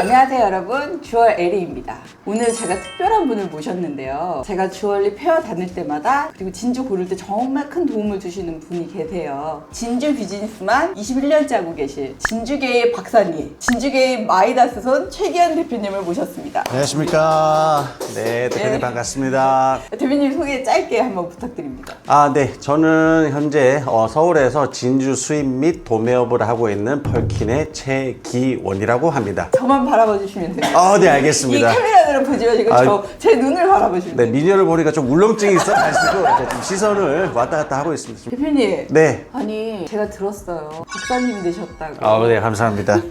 안녕하세요 여러분, 주얼 에리입니다. 오늘 제가 특별한 분을 모셨는데요. 제가 주얼리 페어 다닐 때마다 그리고 진주 고를 때 정말 큰 도움을 주시는 분이 계세요. 진주 비즈니스만 21년째 하고 계신 진주계의 박사님, 진주계의 마이다스손 최기현 대표님을 모셨습니다. 안녕하십니까. 네, 대표님 네. 반갑습니다. 대표님 소개 짧게 한번 부탁드립니다. 네. 저는 현재 서울에서 진주 수입 및 도매업을 하고 있는 펄킨의 최기원이라고 합니다. 저만 바라봐 주시면 돼요. 네, 이 알겠습니다. 카메라들은 보지 마시고 제 눈을 바라보시면 네, 돼요. 미녀를 보니까 좀 울렁증이 있어가지고 좀 시선을 왔다 갔다 하고 있습니다. 대표님. 네. 아니 제가 들었어요. 박사님 되셨다고. 네, 감사합니다.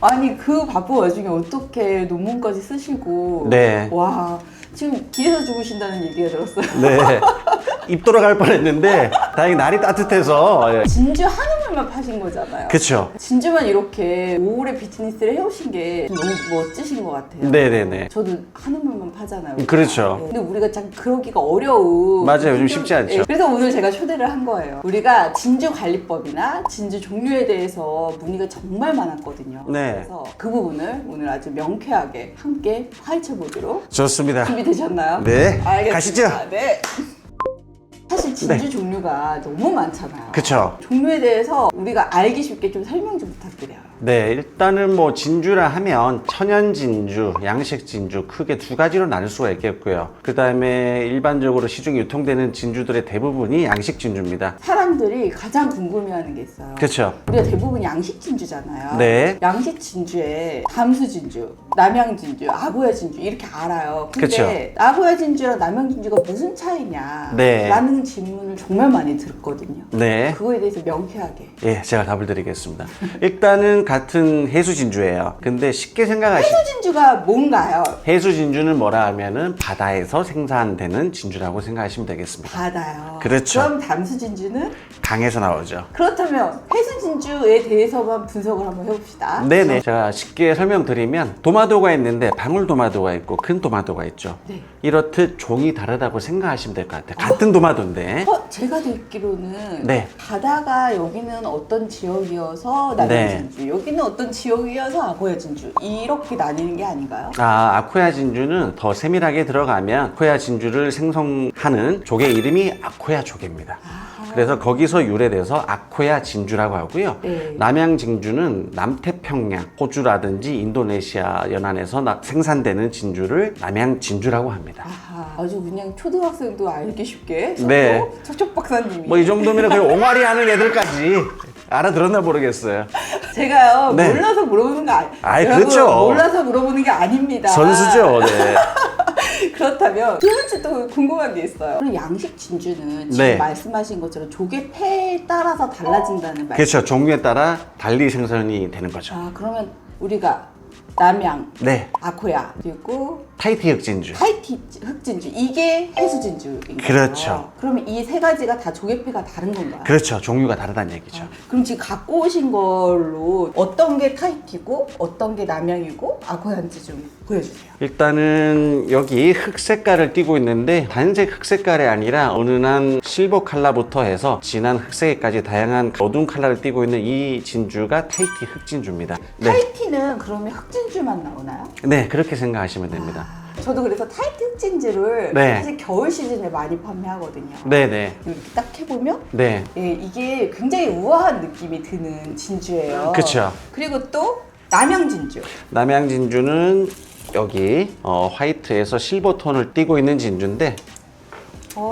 아니 그 바쁜 와중에 어떻게 논문까지 쓰시고. 네. 와 지금 길에서 죽으신다는 얘기가 들었어요. 네. 입 돌아갈 뻔했는데 다행히 날이 따뜻해서. 진주 한우물만 파신 거잖아요. 그쵸. 진주만 이렇게 오래 비즈니스를 해오신 게 너무 멋지신 것 같아요. 네네네. 저도 한우물만 파잖아요. 우리가. 그렇죠. 네. 근데 우리가 참 그러기가 어려운. 맞아요. 요즘 쉽지 않죠. 네. 그래서 오늘 제가 초대를 한 거예요. 우리가 진주 관리법이나 진주 종류에 대해서 문의가 정말 많았거든요. 네. 그래서 그 부분을 오늘 아주 명쾌하게 함께 파헤쳐 보도록. 좋습니다. 준비되셨나요? 네. 알겠습니다. 가시죠. 네. 사실 진주 종류가 너무 많잖아요. 그쵸. 종류에 대해서 우리가 알기 쉽게 좀 설명 좀 부탁드려요. 네, 일단은 뭐 진주라 하면 천연 진주, 양식 진주 크게 두 가지로 나눌 수가 있겠고요. 그 다음에 일반적으로 시중에 유통되는 진주들의 대부분이 양식 진주입니다. 사람들이 가장 궁금해하는 게 있어요. 그렇죠. 우리가 대부분 양식 진주잖아요. 네. 양식 진주에 담수 진주, 남양 진주, 아고야 진주 이렇게 알아요. 근데 그쵸. 아고야 진주랑 남양 진주가 무슨 차이냐? 네. 라는 질문을 정말 많이 들었거든요. 네. 그거에 대해서 명쾌하게. 예, 제가 답을 드리겠습니다. 일단은 같은 해수 진주예요. 근데 쉽게 생각하시면 해수 진주가 뭔가요? 해수 진주는 뭐라 하면은 바다에서 생산되는 진주라고 생각하시면 되겠습니다. 바다요. 그렇죠. 그럼 담수 진주는? 강에서 나오죠. 그렇다면 해수 진주에 대해서만 분석을 한번 해봅시다. 네네. 제가 쉽게 설명드리면 도마도가 있는데 방울 도마도가 있고 큰 도마도가 있죠. 네. 이렇듯 종이 다르다고 생각하시면 될 것 같아요. 같은 도마도인데. 제가 듣기로는 네. 바다가 여기는 어떤 지역이어서 남양 네. 진주, 여기는 어떤 지역이어서 아고야 진주 이렇게 나뉘는 게 아닌가요? 아코야 진주는 더 세밀하게 들어가면 아코야 진주를 생성하는 조개 이름이 아코야 조개입니다. 그래서 거기서 유래돼서 아코야 진주라고 하고요. 네. 남양 진주는 남태평양, 호주라든지 인도네시아 연안에서 생산되는 진주를 남양 진주라고 합니다. 아주 그냥 초등학생도 알기 쉽게 네. 척척 박사님이 뭐 이 정도면 거의 옹알이 하는 애들까지 알아들었나 모르겠어요. 제가요 네. 몰라서 물어보는 거 아이, 여러분, 그렇죠. 몰라서 물어보는 게 아닙니다. 선수죠. 네. 그렇다면 두 번째 또 궁금한 게 있어요. 그럼 양식 진주는 지금 네. 말씀하신 것처럼 조개 폐에 따라서 달라진다는 말씀. 그렇죠. 종류에 따라 달리 생산이 되는 거죠. 그러면 우리가 남양, 네. 아코야 그리고 타이티 흑진주. 타이티 흑진주 이게 해수 진주인가요? 그렇죠. 그러면 이 세 가지가 다 조개폐가 다른 건가요? 그렇죠. 종류가 다르다는 얘기죠. 그럼 지금 갖고 오신 걸로 어떤 게 타이티고 어떤 게 남양이고 아코야인지 좀 보여주세요. 일단은 여기 흑 색깔을 띠고 있는데 단색 흑 색깔이 아니라 은은한 실버 컬러부터 해서 진한 흑색까지 다양한 어두운 컬러를 띠고 있는 이 진주가 타이티 흑진주입니다. 네. 타이티는 그러면 흑진주만 나오나요? 네, 그렇게 생각하시면 됩니다. 저도 그래서 타이티 흑진주를 네. 사실 겨울 시즌에 많이 판매하거든요. 네네. 이렇게 딱 해보면 네. 예, 이게 굉장히 우아한 느낌이 드는 진주예요. 그쵸. 그리고 또 남양 진주. 남양 진주는 여기 화이트에서 실버 톤을 띠고 있는 진주인데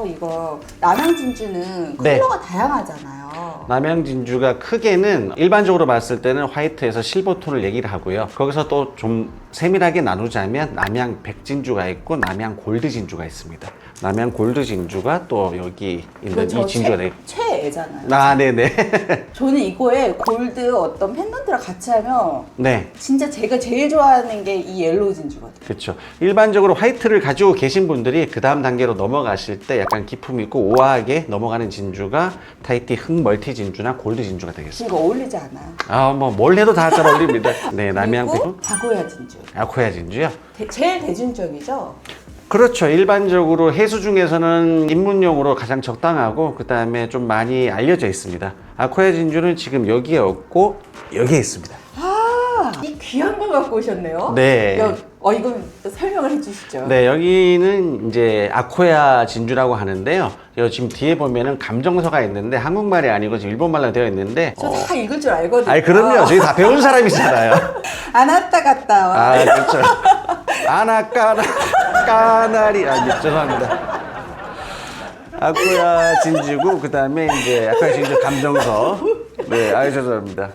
이거 남양 진주는 네. 컬러가 다양하잖아요. 남양 진주가 크게는 일반적으로 봤을 때는 화이트에서 실버 톤을 얘기를 하고요. 거기서 또 좀 세밀하게 나누자면 남양 백진주가 있고 남양 골드 진주가 있습니다. 남양 골드 진주가 또 여기 있는 이 진주가 되고 최애잖아요. 네네. 저는 이거에 골드 어떤 펜던트랑 같이 하면 네. 진짜 제가 제일 좋아하는 게 이 옐로우 진주거든요. 그렇죠. 일반적으로 화이트를 가지고 계신 분들이 그 다음 단계로 넘어가실 때 약간 기품 있고 우아하게 넘어가는 진주가 타이티 흑 멀티 진주나 골드 진주가 되겠습니다. 이거 어울리지 않아요. 뭐 뭘 해도 다 잘 어울립니다. 네, 남양 그리고 백 아고야 진주. 아코야 진주요. 제일 대중적이죠. 그렇죠. 일반적으로 해수 중에서는 입문용으로 가장 적당하고 그 다음에 좀 많이 알려져 있습니다. 아코야 진주는 지금 여기에 없고 여기에 있습니다. 이 귀한 걸 갖고 오셨네요. 네. 이거 설명을 해주시죠. 네, 여기는 이제 아코야 진주라고 하는데요. 여기 지금 뒤에 보면은 감정서가 있는데 한국말이 아니고 지금 일본말로 되어 있는데. 저 다 읽을 줄 알거든요. 아니, 그럼요. 저희 다 배운 사람이잖아요. 안 왔다 갔다 와. 아, 그렇죠. 까나리. 죄송합니다. 아코야 진주고, 그 다음에 이제 아코야 진주 감정서. 네, 죄송합니다.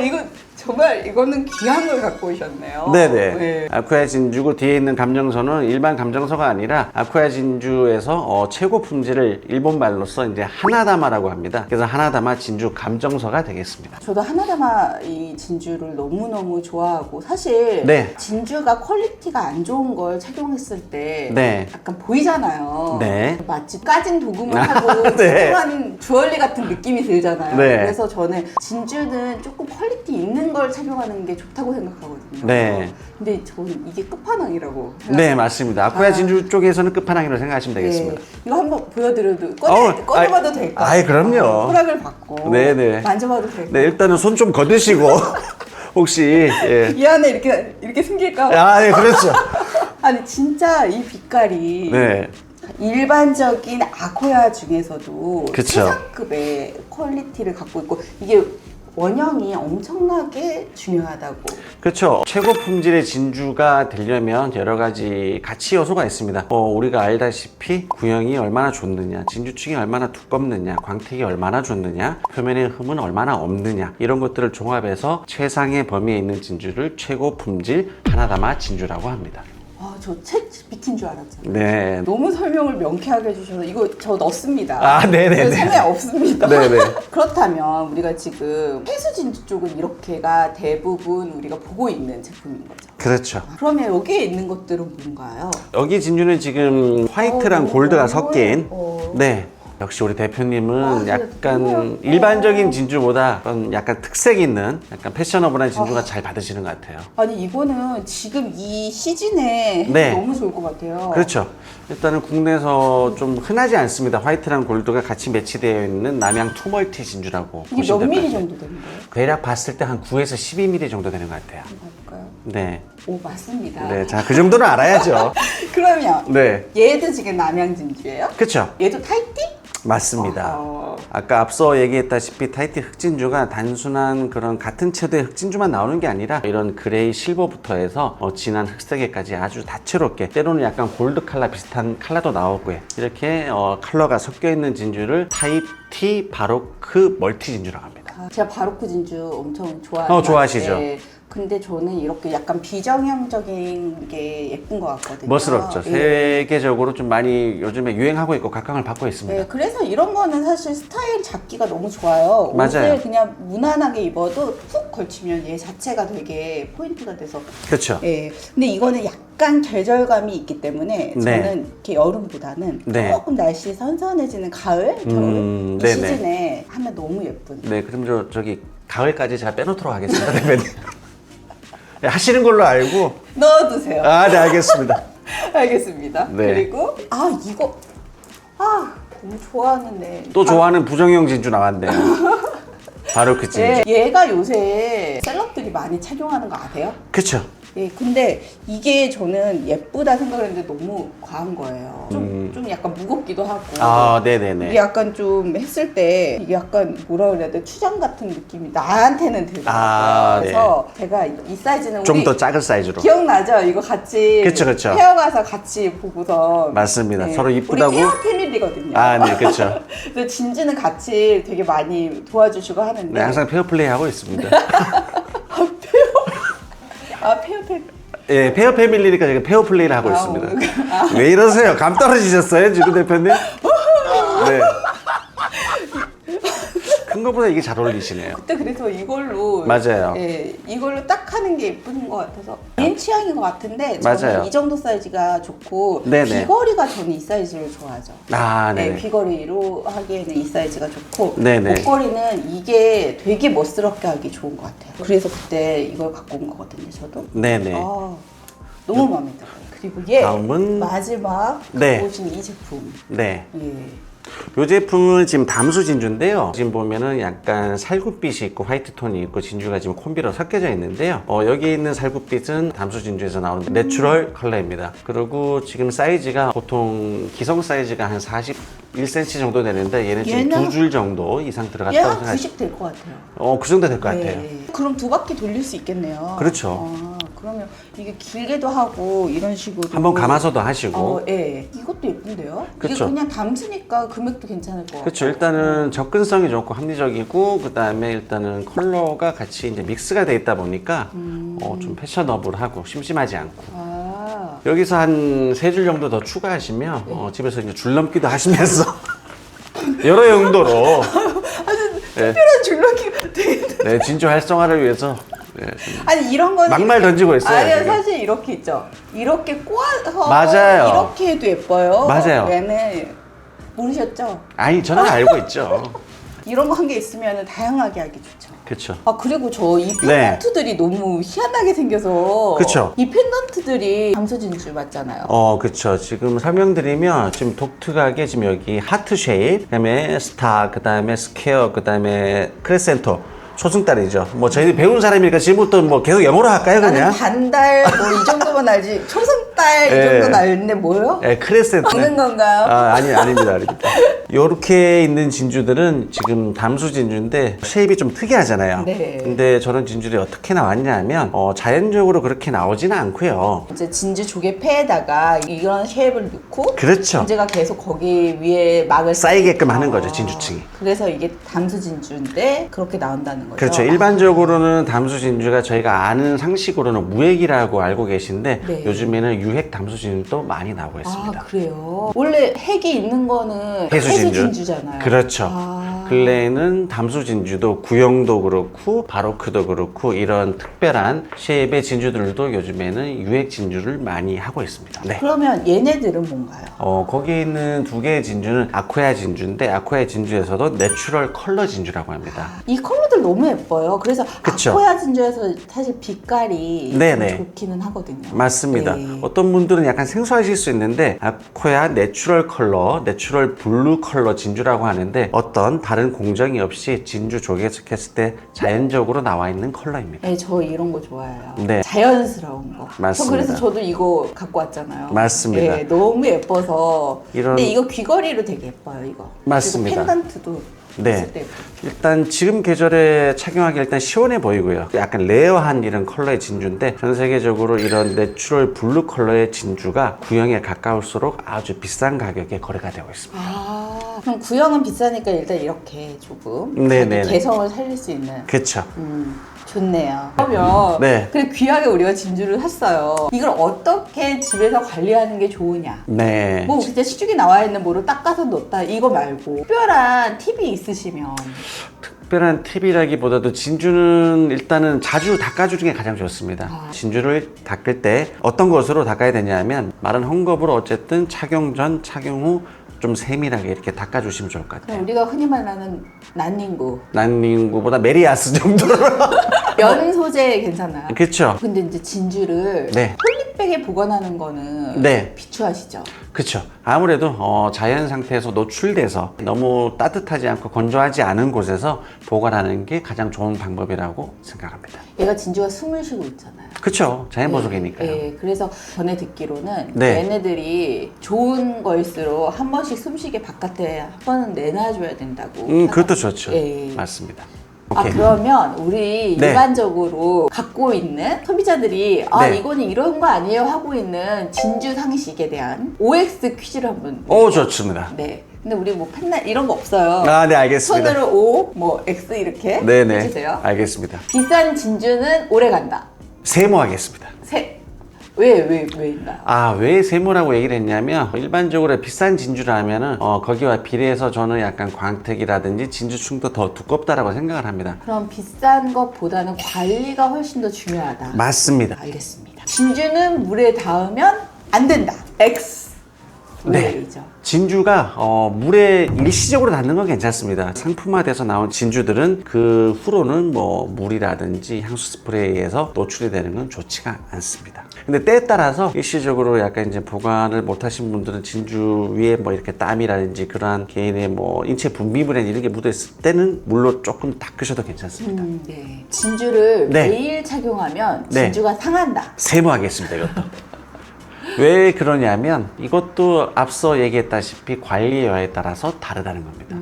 이거 정말 이거는 귀한 걸 갖고 오셨네요. 네네. 네. 아쿠아 진주고 뒤에 있는 감정서는 일반 감정서가 아니라 아쿠아 진주에서 최고 품질을 일본 말로써 이제 하나다마라고 합니다. 그래서 하나다마 진주 감정서가 되겠습니다. 저도 하나다마 이 진주를 너무너무 좋아하고 사실 네. 진주가 퀄리티가 안 좋은 걸 착용했을 때 네. 약간 보이잖아요. 네. 마치 까진 도금을 하고 네. 착용한 주얼리 같은 느낌이 들잖아요. 네. 그래서 저는 진주는 조금 퀄리티 있는 걸 착용하는 게 좋다고 생각하거든요. 네. 근데 저는 이게 끝판왕이라고 생각해요. 네, 맞습니다. 아쿠아 진주 쪽에서는 끝판왕이라고 생각하시면 되겠습니다. 네. 이거 한번 보여드려도 어우, 꺼내봐도 될까요? 아이, 그럼요. 허락을 받고 네네. 만져봐도 될까요? 네, 일단은 손 좀 거드시고 혹시 이 안에 이렇게 숨길까 봐. 네, 그렇죠. 아니 진짜 이 빛깔이 네. 일반적인 아코야 중에서도 그쵸. 최상급의 퀄리티를 갖고 있고 이게 원형이 엄청나게 중요하다고. 그렇죠. 최고 품질의 진주가 되려면 여러 가지 가치 요소가 있습니다. 우리가 알다시피 구형이 얼마나 좋느냐, 진주층이 얼마나 두껍느냐, 광택이 얼마나 좋느냐, 표면의 흠은 얼마나 없느냐, 이런 것들을 종합해서 최상의 범위에 있는 진주를 최고 품질 하나다마 진주라고 합니다. 저 챗GPT인 줄 알았잖아요. 네. 너무 설명을 명쾌하게 해주셔서 이거 저 넣습니다. 아, 네네네. 소매 없습니다. 네네. 그렇다면 우리가 지금 폐수 진주 쪽은 이렇게가 대부분 우리가 보고 있는 제품인 거죠. 그렇죠. 그러면 여기에 있는 것들은 뭔가요? 여기 진주는 지금 화이트랑 골드가 너무 섞인 네. 역시 우리 대표님은 진짜 약간 너무 일반적인 진주보다 그런 약간 특색 있는 약간 패셔너블한 진주가 잘 받으시는 것 같아요. 아니 이거는 지금 이 시즌에 해도 네. 너무 좋을 것 같아요. 그렇죠. 일단은 국내에서 좀 흔하지 않습니다. 화이트랑 골드가 같이 매치되어 있는 남양 투멀티 진주라고 이게 몇 보시면 될 것 미리 같아요. 정도 되는 거예요? 대략 봤을 때 한 9에서 12mm 정도 되는 것 같아요. 한번 봐볼까요? 네. 오 맞습니다. 네. 자, 그 정도는 알아야죠. 그러면 네. 얘도 지금 남양 진주예요? 그렇죠. 얘도 타이티? 맞습니다. 어허. 아까 앞서 얘기했다시피 타이티 흑진주가 단순한 그런 같은 채도의 흑진주만 나오는 게 아니라 이런 그레이 실버부터 해서 진한 흑색에까지 아주 다채롭게 때로는 약간 골드 컬러 비슷한 컬러도 나오고요. 이렇게 컬러가 섞여 있는 진주를 타입 T 바로크 멀티 진주라고 합니다. 제가 바로크 진주 엄청 좋아하는 좋아하시죠? 근데 저는 이렇게 약간 비정형적인 게 예쁜 것 같거든요. 멋스럽죠. 예. 세계적으로 좀 많이 요즘에 유행하고 있고 각광을 받고 있습니다. 네, 그래서 이런 거는 사실 스타일 잡기가 너무 좋아요. 맞아요. 옷을 그냥 무난하게 입어도 푹 걸치면 얘 자체가 되게 포인트가 돼서. 그렇죠. 예. 근데 이거는 약간 계절감이 있기 때문에 네. 저는 이렇게 여름보다는 네. 조금 날씨 선선해지는 가을, 겨울 이 네네. 시즌에 하면 너무 예쁜. 네, 그럼 저기 가을까지 제가 빼놓도록 하겠습니다, 대표님. 네, 하시는 걸로 알고. 넣어두세요. 네, 알겠습니다. 알겠습니다. 네. 그리고 이거 너무 좋아하는데 또 좋아하는 부정형 진주 나왔네요. 바로 그 진주. 얘가 요새 셀럽들이 많이 착용하는 거 아세요? 그쵸. 예, 근데 이게 저는 예쁘다 생각했는데 너무 과한 거예요. 좀 약간 무겁기도 하고. 이게 네네네. 약간 좀 했을 때 이게 약간 뭐라 그래야 돼? 추장 같은 느낌이 나한테는 들더라고요. 네. 그래서 제가 이 사이즈는 좀 우리 더 작은 사이즈로. 기억나죠? 이거 같이 그쵸. 페어 가서 같이 보고서 맞습니다. 네. 서로 이쁘다고. 우리 페어 패밀리거든요. 네, 그쵸. 그래서 진주는 같이 되게 많이 도와주시고 하는데 네, 항상 페어플레이 하고 있습니다. 페어 패밀리 예, 페어 패밀리니까 제가 페어플레이를 하고 있습니다. 왜 이러세요? 감 떨어지셨어요, 지금 대표님? 네. 큰 거보다 이게 잘 어울리시네요. 그때 그래서 이걸로 맞아요. 예, 이걸로 딱 하는 게 예쁜 것 같아서 개인 취향인 것 같은데 맞아요. 저는 이 정도 사이즈가 좋고 네네. 귀걸이가 저는 이 사이즈를 좋아하죠. 네. 귀걸이로 하기에는 이 사이즈가 좋고 네네. 목걸이는 이게 되게 멋스럽게 하기 좋은 것 같아요. 그래서 그때 이걸 갖고 온 거거든요. 저도 네네. 너무 마음에 들어요. 그리고 얘 다음은? 마지막 네. 갖고 오신 이 제품 네. 예. 이 제품은 지금 담수 진주인데요. 지금 보면은 약간 살구빛이 있고 화이트 톤이 있고 진주가 지금 콤비로 섞여져 있는데요. 여기 있는 살구빛은 담수 진주에서 나오는 내추럴 컬러입니다. 그리고 지금 사이즈가 보통 기성 사이즈가 한 41cm 정도 되는데 얘는 지금 얘는- 두 줄 정도 이상 얘 들어갔다고 한 생각하시면 90 될 것 같아요. 그 정도 될 것 같아요. 네. 그럼 두 바퀴 돌릴 수 있겠네요. 그렇죠. 그러면 이게 길게도 하고 이런 식으로 한번 감아서도 하시고. 예. 이것도 예쁜데요? 그쵸. 이게 그냥 담수니까 금액도 괜찮을 것 같아요. 그렇죠. 일단은 접근성이 좋고 합리적이고 그 다음에 일단은 컬러가 같이 이제 믹스가 돼 있다 보니까 좀 패셔너블하고 심심하지 않고. 아, 여기서 한 세 줄 정도 더 추가하시면 집에서 이제 줄넘기도 하시면서 여러 용도로 네, 특별한 줄넘기가 되게 네, 진주 활성화를 위해서 네, 아니 이런 거는 막말 던지고 있어요. 아니 지금. 사실 이렇게 있죠. 이렇게 꼬아서 맞아요. 이렇게 해도 예뻐요. 맞아요. 얘는 모르셨죠? 아니 저는 알고 있죠. 이런 거 한 개 있으면 다양하게 하기 좋죠. 그렇죠. 아 그리고 저 이 네. 펜던트들이 너무 희한하게 생겨서 그쵸. 이 펜던트들이 담소진주 맞잖아요. 그쵸. 지금 설명드리면 지금 독특하게 지금 여기 하트 쉐입, 그다음에 스타, 그다음에 스퀘어, 그다음에 크레센토. 초승달이죠. 뭐 저희들이 배운 사람이니까 지금부터 뭐 계속 영어로 할까요, 나는 그냥? 반달 뭐 이 정도만 알지 초승달 이 예. 정도는 알는데 뭐요? 네, 크레센토. 먹는 건가요? 아닙니다. 요렇게 있는 진주들은 지금 담수 진주인데 쉐입이 좀 특이하잖아요. 네. 근데 저런 진주들이 어떻게 나왔냐면 자연적으로 그렇게 나오지는 않고요. 이제 진주 조개 폐에다가 이런 쉐입을 넣고 그렇죠. 진주가 계속 거기 위에 막을 쌓이게끔 쌓이니까. 하는 거죠, 진주층이. 그래서 이게 담수 진주인데 그렇게 나온다는 거죠. 그렇죠. 일반적으로는 담수 진주가 저희가 아는 상식으로는 무액이라고 알고 계신데 네. 요즘에는 유액 담수 진주도 많이 나오고 있습니다. 아 그래요? 원래 핵이 있는 거는 해수 진주. 진주잖아요. 그렇죠. 아. 근래에는 담수 진주도 구형도 그렇고 바로크도 그렇고 이런 특별한 쉐입의 진주들도 요즘에는 유액 진주를 많이 하고 있습니다. 네. 그러면 얘네들은 뭔가요? 거기에 있는 두 개의 진주는 아쿠아 진주인데 아쿠아 진주에서도 내추럴 컬러 진주라고 합니다. 이 컬러들 너무 예뻐요. 그래서 그쵸. 아쿠아 진주에서 사실 빛깔이 네네. 좀 좋기는 하거든요. 맞습니다. 네. 어떤 분들은 약간 생소하실 수 있는데 아쿠아 내추럴 컬러, 내추럴 블루 컬러 진주라고 하는데 어떤 다른 공정이 없이 진주 조개에서 했을 때 자연적으로 나와 있는 컬러입니다. 네, 저 이런 거 좋아해요. 네. 자연스러운 거. 맞습니다. 저 그래서 저도 이거 갖고 왔잖아요. 맞습니다. 네, 너무 예뻐서. 이런- 근데 이거 귀걸이로 되게 예뻐요, 이거. 맞습니다. 그리고 펜던트도 네. 있을 때 예뻐요. 일단 지금 계절에 착용하기 일단 시원해 보이고요. 약간 레어한 이런 컬러의 진주인데 전 세계적으로 이런 내추럴 블루 컬러의 진주가 구형에 가까울수록 아주 비싼 가격에 거래가 되고 있습니다. 아, 그럼 구형은 비싸니까 일단 이렇게 조금 네네네. 자기 개성을 살릴 수 있는. 그렇죠. 좋네요. 그러면 네. 그래 귀하게 우리가 진주를 샀어요. 이걸 어떻게 집에서 관리하는 게 좋으냐? 네. 뭐 진짜 시중에 나와 있는 뭐로 닦아서 넣었다 이거 말고 특별한 팁이 있으시면. 특별한 팁이라기보다도 진주는 일단은 자주 닦아주는 게 가장 좋습니다. 진주를 닦을 때 어떤 것으로 닦아야 되냐면 마른 헝겊으로 어쨌든 착용 전, 착용 후 좀 세밀하게 이렇게 닦아주시면 좋을 것 같아요. 그럼 우리가 흔히 말하는 난닝구 난닝구보다 메리아스 정도로. 면 소재 괜찮아요. 그렇죠. 근데 이제 진주를 네. 폴리백에 보관하는 거는 네. 비추하시죠. 그렇죠. 아무래도 자연 상태에서 노출돼서 너무 따뜻하지 않고 건조하지 않은 곳에서 보관하는 게 가장 좋은 방법이라고 생각합니다. 얘가 진주가 숨을 쉬고 있잖아요. 그렇죠. 자연 보석이니까요. 네, 그래서 전에 듣기로는 네. 얘네들이 좋은 거일수록 한 번씩 숨쉬게 바깥에 한 번은 내놔줘야 된다고. 그것도 좋죠. 예. 맞습니다. 아 오케이. 그러면 우리 네. 일반적으로 갖고 있는 소비자들이 아 네. 이거는 이런 거 아니에요 하고 있는 진주 상식에 대한 OX 퀴즈를 한번. 좋습니다. 네. 근데 우리 뭐 펜날 이런 거 없어요. 네, 알겠습니다. 손으로 O, 뭐 X 이렇게 네네. 해주세요. 알겠습니다. 비싼 진주는 오래 간다. 세모하겠습니다. 왜인가요? 왜 세모라고 얘기를 했냐면 일반적으로 비싼 진주라면은 거기와 비례해서 저는 약간 광택이라든지 진주층도 더 두껍다라고 생각을 합니다. 그럼 비싼 것보다는 관리가 훨씬 더 중요하다. 맞습니다. 알겠습니다. 진주는 물에 닿으면 안 된다. X. 오일이죠. 진주가 물에 일시적으로 닿는 건 괜찮습니다. 상품화돼서 나온 진주들은 그 후로는 뭐 물이라든지 향수 스프레이에서 노출이 되는 건 좋지가 않습니다. 근데 때에 따라서 일시적으로 약간 이제 보관을 못 하신 분들은 진주 위에 뭐 이렇게 땀이라든지 그러한 개인의 뭐 인체 분비물에 이런 게 묻어 있을 때는 물로 조금 닦으셔도 괜찮습니다. 네. 진주를 네. 매일 착용하면 네. 진주가 상한다. 세무하겠습니다, 이것도. 왜 그러냐면 이것도 앞서 얘기했다시피 관리 여하에 따라서 다르다는 겁니다.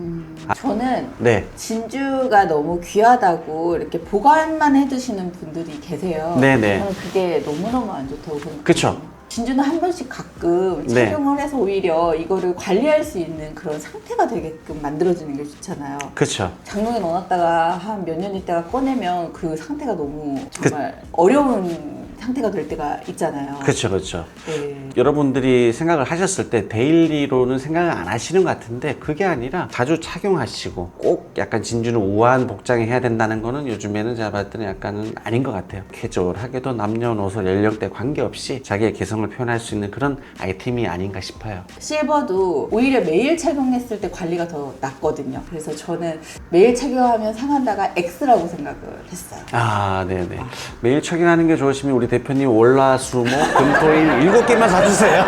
저는 네. 진주가 너무 귀하다고 이렇게 보관만 해두시는 분들이 계세요. 네네. 저는 그게 너무너무 안 좋다고 생각해요. 그쵸. 진주는 한 번씩 가끔 네. 착용을 해서 오히려 이거를 관리할 수 있는 그런 상태가 되게끔 만들어주는 게 좋잖아요. 그쵸. 장롱에 넣어놨다가 한 몇 년 있다가 꺼내면 그 상태가 너무 정말 어려운 상태가 될 때가 있잖아요. 그쵸, 그쵸. 네. 여러분들이 생각을 하셨을 때 데일리로는 생각을 안 하시는 것 같은데 그게 아니라 자주 착용하시고 꼭 약간 진주는 우아한 복장을 해야 된다는 거는 요즘에는 제가 봤을 때는 약간은 아닌 것 같아요. 캐주얼하게도 남녀노소 연령대 관계없이 자기의 개성을 표현할 수 있는 그런 아이템이 아닌가 싶어요. 실버도 오히려 매일 착용했을 때 관리가 더 낫거든요. 그래서 저는 매일 착용하면 상한다가 X라고 생각을 했어요. 아, 네네. 매일 착용하는 게 좋으시면 우리 대표님 월화수목 금토일 7개만 사주세요.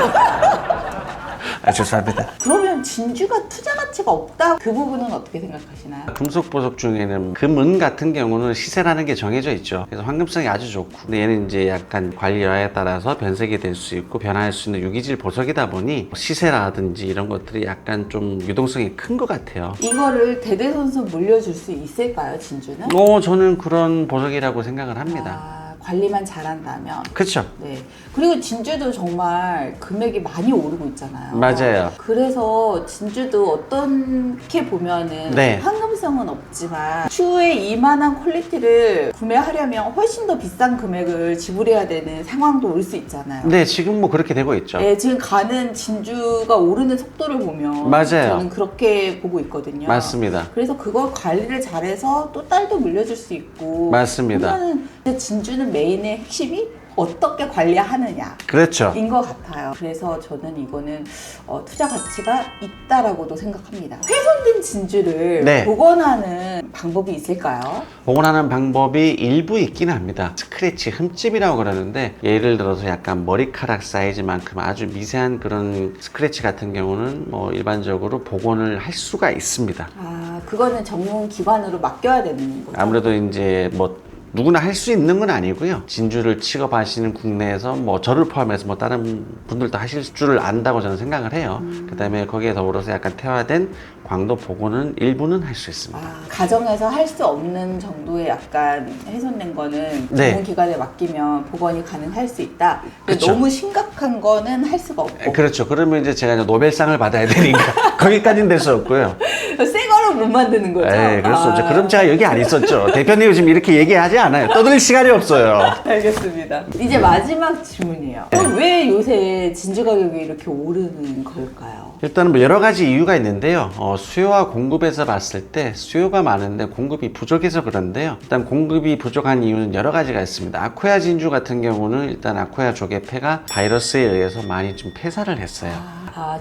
아, 죄송합니다. 그러면 진주가 투자 가치가 없다? 그 부분은 어떻게 생각하시나요? 금속 보석 중에는 금은 같은 경우는 시세라는 게 정해져 있죠. 그래서 황금성이 아주 좋고, 근데 얘는 이제 약간 관리 여하에 따라서 변색이 될 수 있고 변화할 수 있는 유기질 보석이다 보니 시세라든지 이런 것들이 약간 좀 유동성이 큰 것 같아요. 이거를 대대손손 물려줄 수 있을까요, 진주는? 저는 그런 보석이라고 생각을 합니다. 관리만 잘한다면. 그렇죠. 네. 그리고 진주도 정말 금액이 많이 오르고 있잖아요. 맞아요. 그래서 진주도 어떻게 보면은 네. 황금성은 없지만 추후에 이만한 퀄리티를 구매하려면 훨씬 더 비싼 금액을 지불해야 되는 상황도 올 수 있잖아요. 네, 지금 뭐 그렇게 되고 있죠. 네, 지금 가는 진주가 오르는 속도를 보면 맞아요. 저는 그렇게 보고 있거든요. 맞습니다. 그래서 그걸 관리를 잘해서 또 딸도 물려줄 수 있고. 맞습니다. 보면은 진주는 메인의 핵심이 어떻게 관리하느냐. 그렇죠. 인 것 같아요. 그래서 저는 이거는 투자 가치가 있다라고도 생각합니다. 훼손된 진주를 네. 복원하는 방법이 있을까요? 복원하는 방법이 일부 있긴 합니다. 스크래치, 흠집이라고 그러는데 예를 들어서 약간 머리카락 사이즈만큼 아주 미세한 그런 스크래치 같은 경우는 뭐 일반적으로 복원을 할 수가 있습니다. 그거는 전문 기관으로 맡겨야 되는 거죠? 아무래도 이제 뭐 누구나 할 수 있는 건 아니고요. 진주를 취급하시는 국내에서 뭐 저를 포함해서 뭐 다른 분들도 하실 줄을 안다고 저는 생각을 해요. 그다음에 거기에 더불어서 약간 태화된 광도 복원은 일부는 할 수 있습니다. 가정에서 할 수 없는 정도의 약간 훼손된 거는 네. 전문 기관에 맡기면 복원이 가능할 수 있다. 근데 그쵸. 너무 심각한 거는 할 수가 없고. 그렇죠. 그러면 이제 제가 이제 노벨상을 받아야 되니까 거기까지는 될 수 없고요. 새 거를 못 만드는 거죠? 네, 그럴 수 없죠. 그럼 제가 여기 안 있었죠. 대표님 지금 이렇게 얘기하지 않아요. 떠들 시간이 없어요. 알겠습니다. 이제 마지막 질문이에요. 왜 요새 진주 가격이 이렇게 오르는 걸까요? 일단은 뭐 여러 가지 이유가 있는데요. 수요와 공급에서 봤을 때 수요가 많은데 공급이 부족해서 그런데요. 일단 공급이 부족한 이유는 여러 가지가 있습니다. 아코야 진주 같은 경우는 일단 아코야 조개패가 바이러스에 의해서 많이 좀 폐사를 했어요.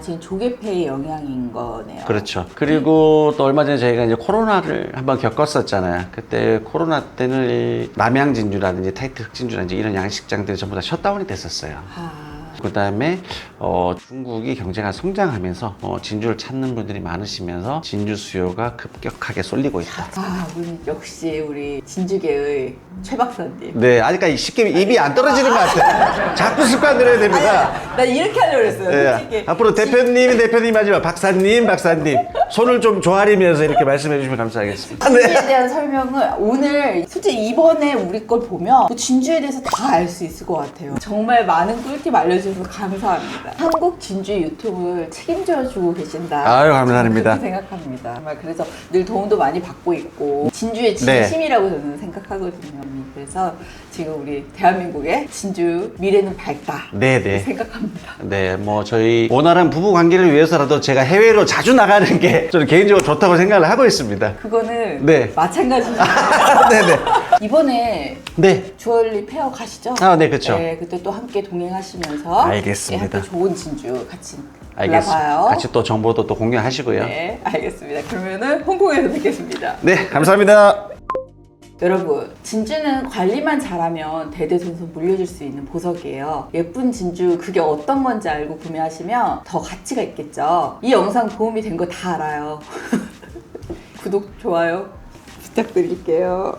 지금 조개패의 영향인 거네요. 그렇죠. 그리고 또 얼마 전에 저희가 이제 코로나를 한번 겪었었잖아요. 그때 코로나 때는 이 남양 진주라든지 타이트 흑진주라든지 이런 양식장들이 전부 다 셧다운이 됐었어요. 그 다음에 중국이 경제가 성장하면서 진주를 찾는 분들이 많으시면서 진주 수요가 급격하게 쏠리고 있다. 역시 우리 진주계의 최 박사님. 네, 아직까지 쉽게 입이 안 떨어지는 것 같아요. 자꾸 습관 들여야 됩니다. 나 이렇게 하려고 했어요, 네, 솔직히. 앞으로 대표님 하지 마. 박사님. 손을 좀 조아리면서 이렇게 말씀해 주시면 감사하겠습니다. 진주에 대한 설명을 오늘 솔직히 이번에 우리 걸 보면 진주에 대해서 다 알 수 있을 것 같아요. 정말 많은 꿀팁 알려주셔서 감사합니다. 한국 진주 유튜브를 책임져 주고 계신다. 아유, 감사합니다. 그렇게 생각합니다. 정말 그래서 늘 도움도 많이 받고 있고 진주의 진심이라고 저는 생각하거든요. 그래서 지금 우리 대한민국의 진주 미래는 밝다. 네네. 생각합니다. 네, 뭐 저희 원활한 부부 관계를 위해서라도 제가 해외로 자주 나가는 게 저는 개인적으로 좋다고 생각을 하고 있습니다. 그거는 네. 마찬가지죠. 네네. 이번에 네. 주얼리 페어 가시죠? 네, 그렇죠. 네, 그때 또 함께 동행하시면서 알겠습니다. 함께 좋은 진주 같이 골라봐요. 같이 또 정보도 또 공유하시고요. 네, 알겠습니다. 그러면은 홍콩에서 뵙겠습니다. 네, 감사합니다. 여러분, 진주는 관리만 잘하면 대대손손 물려줄 수 있는 보석이에요. 예쁜 진주 그게 어떤 건지 알고 구매하시면 더 가치가 있겠죠. 이 영상 도움이 된 거 다 알아요. 구독, 좋아요 부탁드릴게요.